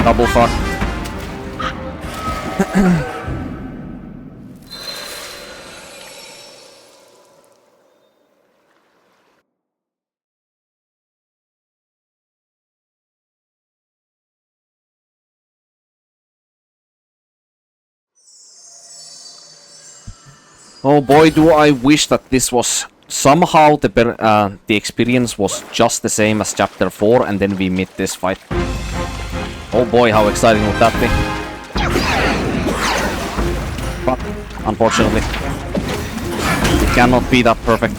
Double fuck. Oh boy, do I wish that this was somehow the experience was just the same as chapter 4 and then we meet this fight. Oh boy, how exciting would that be? But unfortunately, it cannot be that perfect.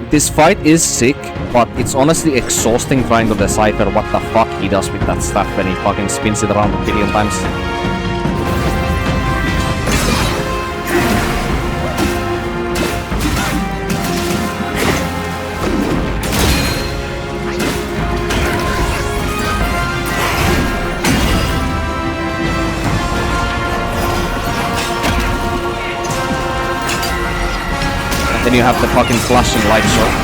This fight is sick, but it's honestly exhausting trying to decipher what the fuck he does with that staff when he fucking spins it around a billion times. Then you have the fucking flashing light show.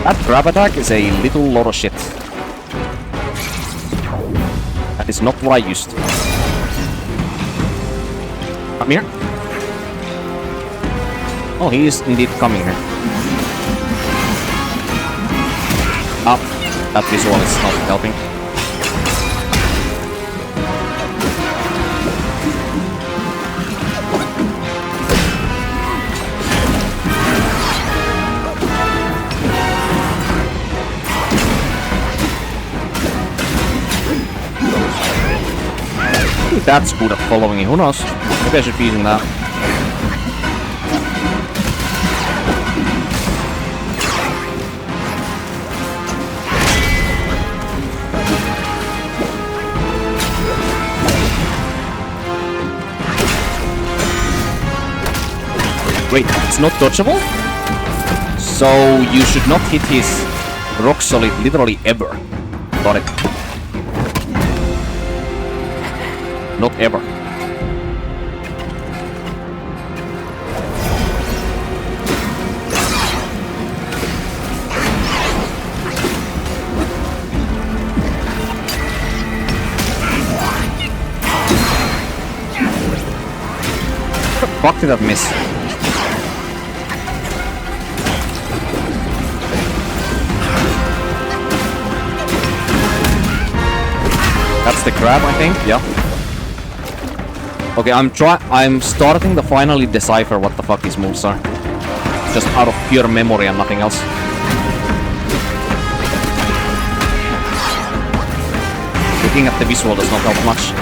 That grab attack is a little lot of shit. That is not what I used. Come here. Oh, he is indeed coming here. Ah, that visual is not helping. That's good at following you, who knows? Maybe I should be using that. Wait, it's not dodgeable? So you should not hit his rock solid literally ever. Got it. Not ever. Fuck did that miss? That's the crab, I think. Yeah. Okay, I'm starting to finally decipher what the fuck these moves are. Just out of pure memory and nothing else. Looking at the visual does not help much.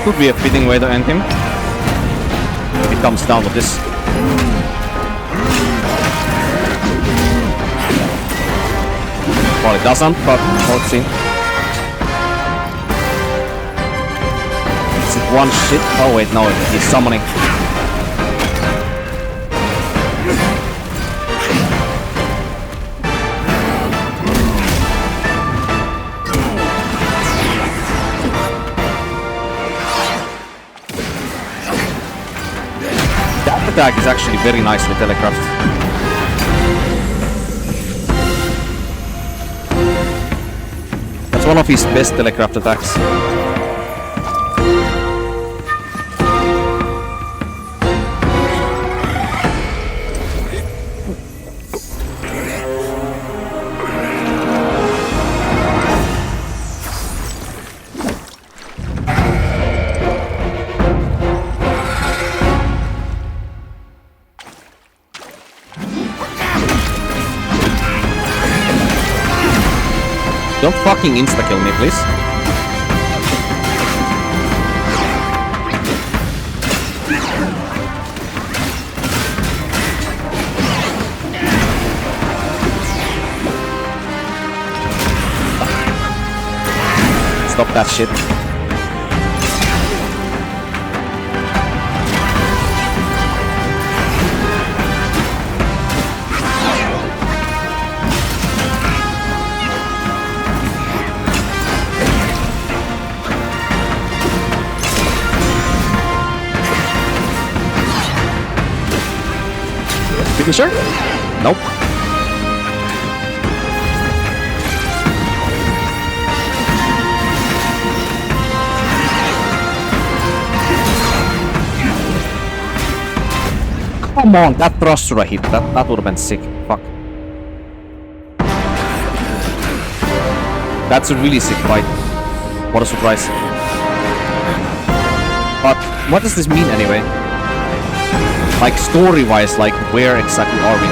Could be a fitting way to end him. If it comes down to this. Well, it doesn't, but let's see. Is it one shit? Oh wait, no, he's summoning. Attack is actually very nicely telegraphed. That's one of his best telegraphed attacks. Don't fucking insta-kill me, please. Stop that shit. Finisher? Nope. Come on, that thrust should have hit. That would have been sick. Fuck. That's a really sick fight. What a surprise. But what does this mean anyway? Like story-wise, like where exactly are we?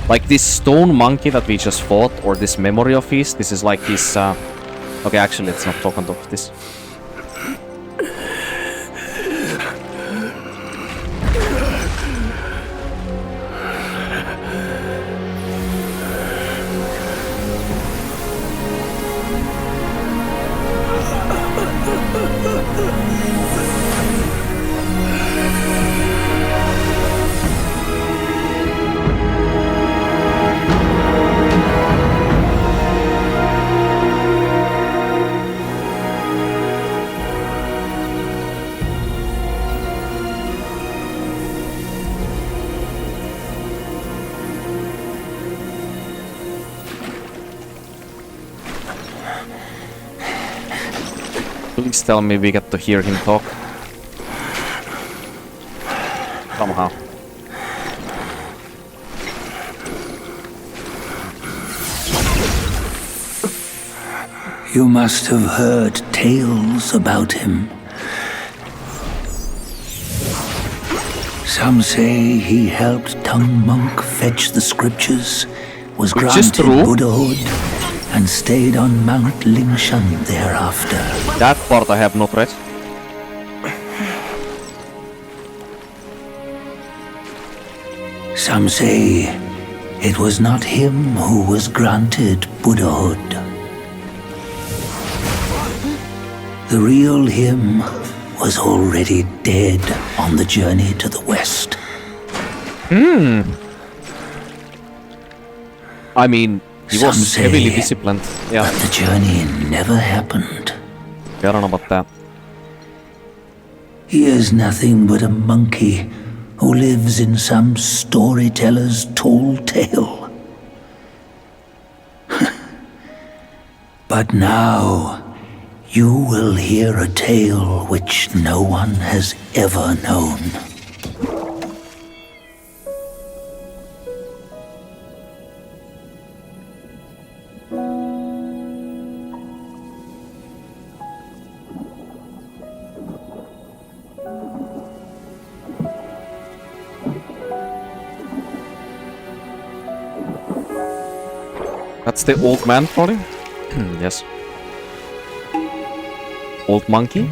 Like this stone monkey that we just fought, or this memory of his, this is like his okay, actually let's not talk on top of this. Please tell me we get to hear him talk. Somehow. You must have heard tales about him. Some say he helped Tongue Monk fetch the scriptures, was granted Buddhahood, and stayed on Mount Lingshan thereafter. That part I have not read. Some say it was not him who was granted Buddhahood. The real him was already dead on the journey to the west. I mean, he was heavily disciplined. Yeah. But the journey never happened. I don't know about that. He is nothing but a monkey who lives in some storyteller's tall tale. But now, you will hear a tale which no one has ever known. That's the old man, probably? Yes. Old monkey?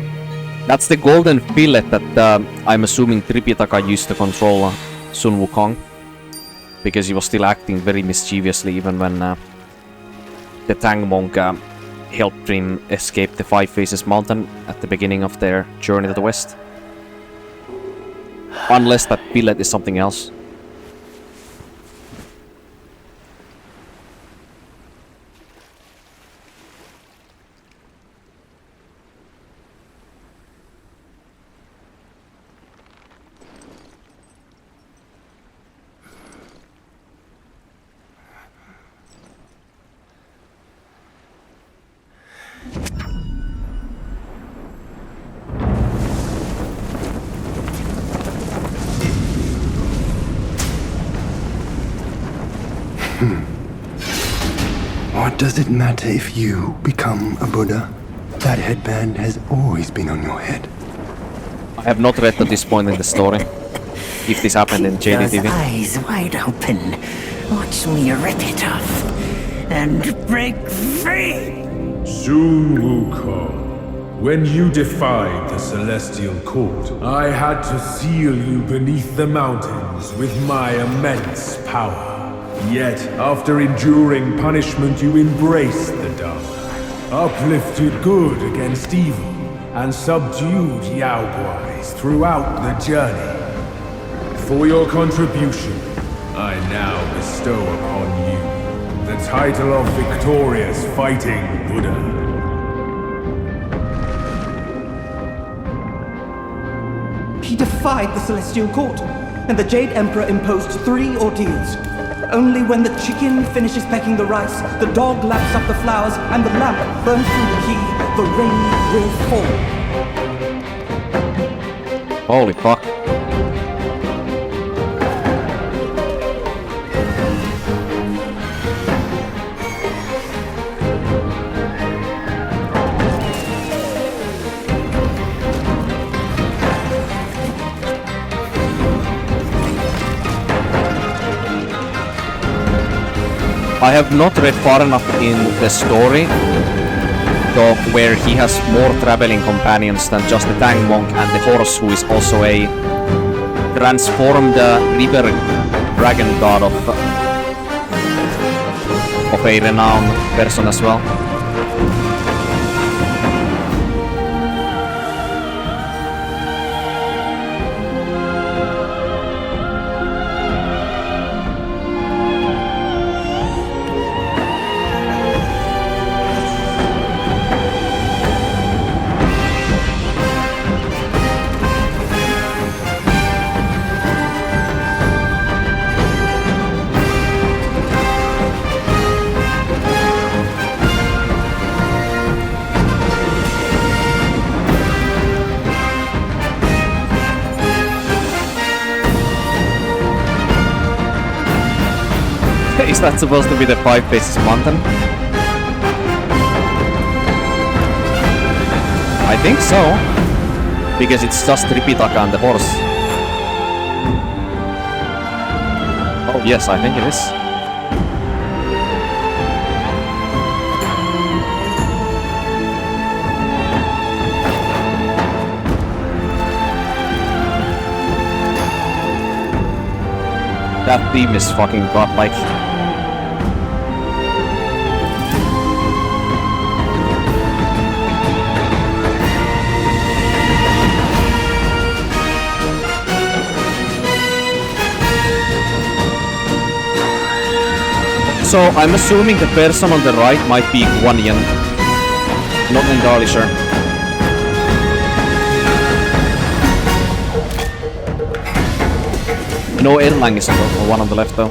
That's the golden fillet that I'm assuming Tripitaka used to control Sun Wukong. Because he was still acting very mischievously even when the Tang monk helped him escape the Five Faces Mountain at the beginning of their journey to the west. Unless that fillet is something else. What does it matter if you become a Buddha? That headband has always been on your head. I have not read to this point in the story. If this happened in JDTV. Eyes wide open. Watch me rip it off and break free. Sun Wukong, when you defied the Celestial Court, I had to seal you beneath the mountains with my immense power. Yet, after enduring punishment, you embraced the dark, uplifted good against evil, and subdued Yaoguais throughout the journey. For your contribution, I now bestow upon you the title of Victorious Fighting Buddha. He defied the Celestial Court, and the Jade Emperor imposed 3 ordeals. Only when the chicken finishes pecking the rice, the dog laps up the flowers, and the lamp burns through the key, the rain will fall. Holy fuck. I have not read far enough in the story, though, where he has more traveling companions than just the Tang monk and the horse, who is also a transformed river dragon god of a renowned person as well. that supposed to be the 5 faces mountain? I think so. Because it's just Tripitaka and the horse. Oh yes, I think it is. That theme is fucking godlike. So I'm assuming the person on the right might be Guan Yin. Not entirely sure. No, Erlang is the one on the left though.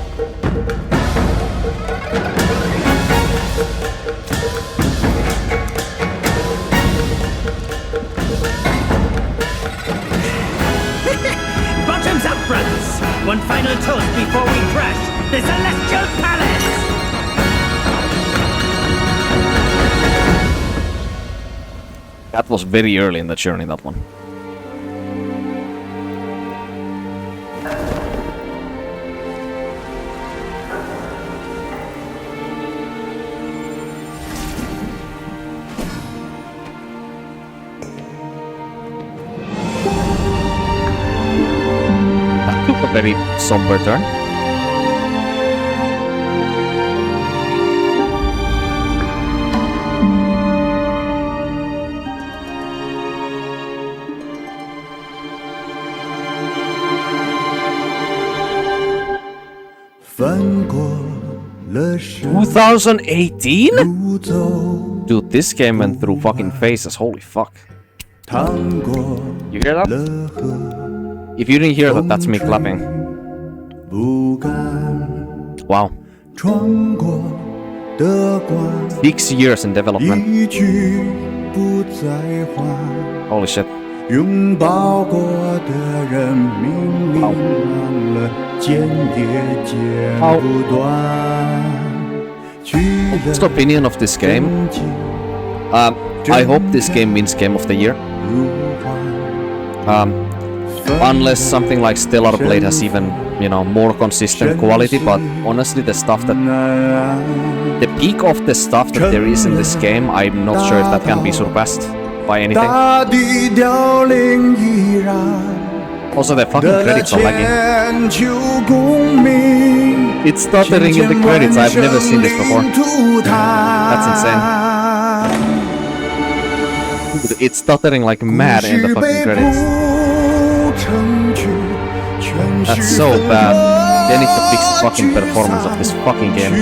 Bottoms up, brothers! One final toast before we crash the Celestial Palace! That was very early in the journey, that one. That took a very somber turn. 2018? Dude, this game went through fucking phases, holy fuck. You hear that? If you didn't hear that, that's me clapping. Wow. 6 years in development. Holy shit. 拥抱过的人明明了，间也剪不断。 What's the opinion of this game? I hope this game wins Game of the Year. Unless something like Stellar Blade has even, you know, more consistent quality, but honestly the stuff that... The peak of the stuff that there is in this game, I'm not sure if that can be surpassed by anything. Also, the fucking credits are lagging. It's stuttering in the credits, I've never seen this before. That's insane. Dude, it's stuttering like mad in the fucking credits. That's so bad. They need to fix the fucking performance of this fucking game.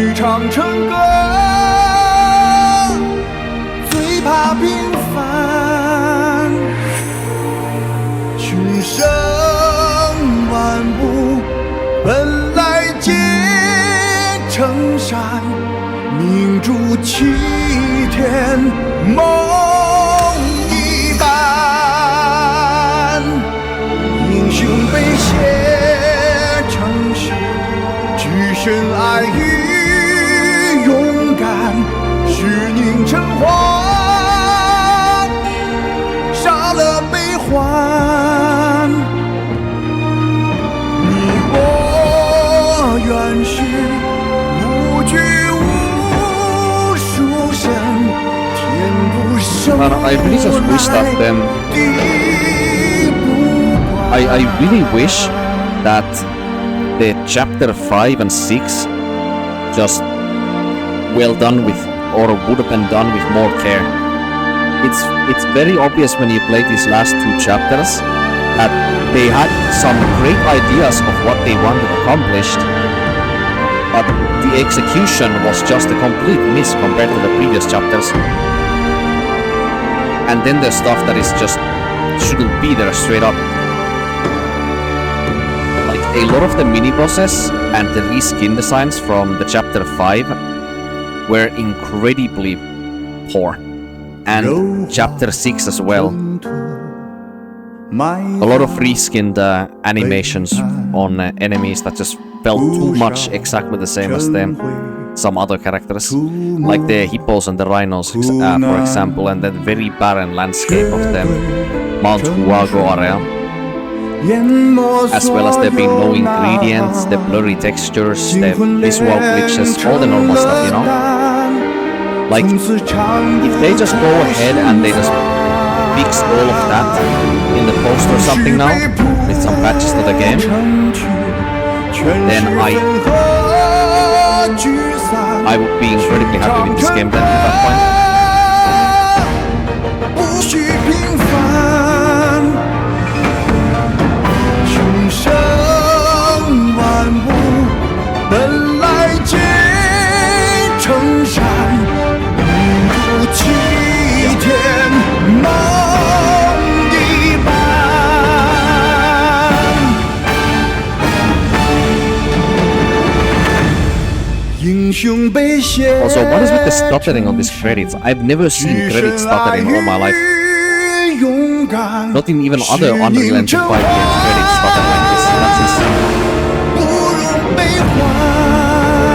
I really just wish that I really wish that the chapter 5 and 6 just well done with, or would have been done with more care. It's very obvious when you play these last 2 chapters that they had some great ideas of what they wanted accomplished, but the execution was just a complete miss compared to the previous chapters. And then there's stuff that is just shouldn't be there straight up. Like a lot of the mini bosses and the reskin designs from the chapter 5 were incredibly poor. And chapter 6 as well. A lot of reskinned animations on enemies that just felt too much exactly the same as some other characters, like the hippos and the rhinos, for example, and that very barren landscape of the Mount Huago area, as well as there being no ingredients, the blurry textures, the visual glitches, all the normal stuff, you know? Like, if they just go ahead and they just fix all of that in the post or something now, with some patches to the game, then I would be incredibly happy with this game then at that point. Also, what is with the stuttering on these credits? I've never seen credits stuttering all my life. Not in even other Unreal Engine 5 games credits stutter like this. That's insane.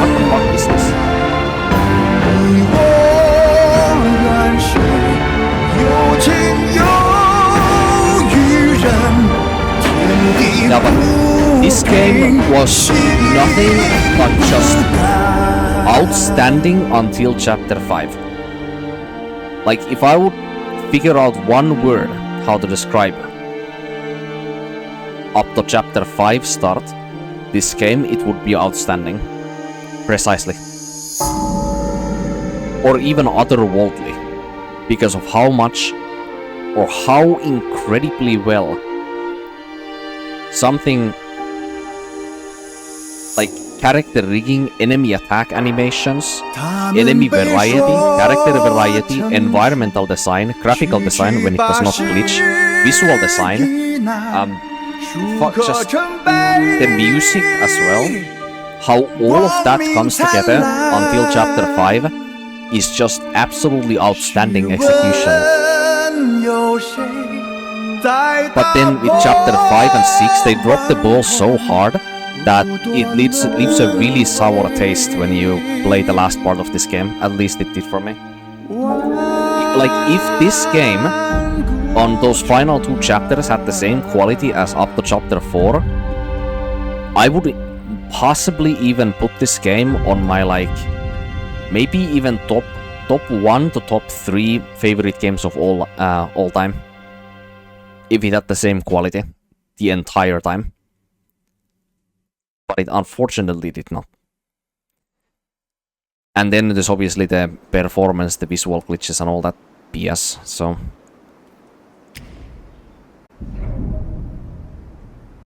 What the fuck is this? Yeah, but this game was nothing but just outstanding until chapter 5. Like, if I would figure out one word how to describe up to chapter 5 start this game, it would be outstanding. Precisely. Or even otherworldly, because of how much or how incredibly well something like character rigging, enemy attack animations, enemy variety, character variety, environmental design, graphical design when it does not glitch, visual design, just the music as well, how all of that comes together until chapter 5 is just absolutely outstanding execution. But then with chapter 5 and 6 they drop the ball so hard that it leaves a really sour taste when you play the last part of this game. At least it did for me. Like, if this game on those final 2 chapters had the same quality as up to chapter 4, I would possibly even put this game on my, like, maybe even top 1 to top 3 favorite games of all time. If it had the same quality the entire time. But it unfortunately did not. And then there's obviously the performance, the visual glitches and all that BS, so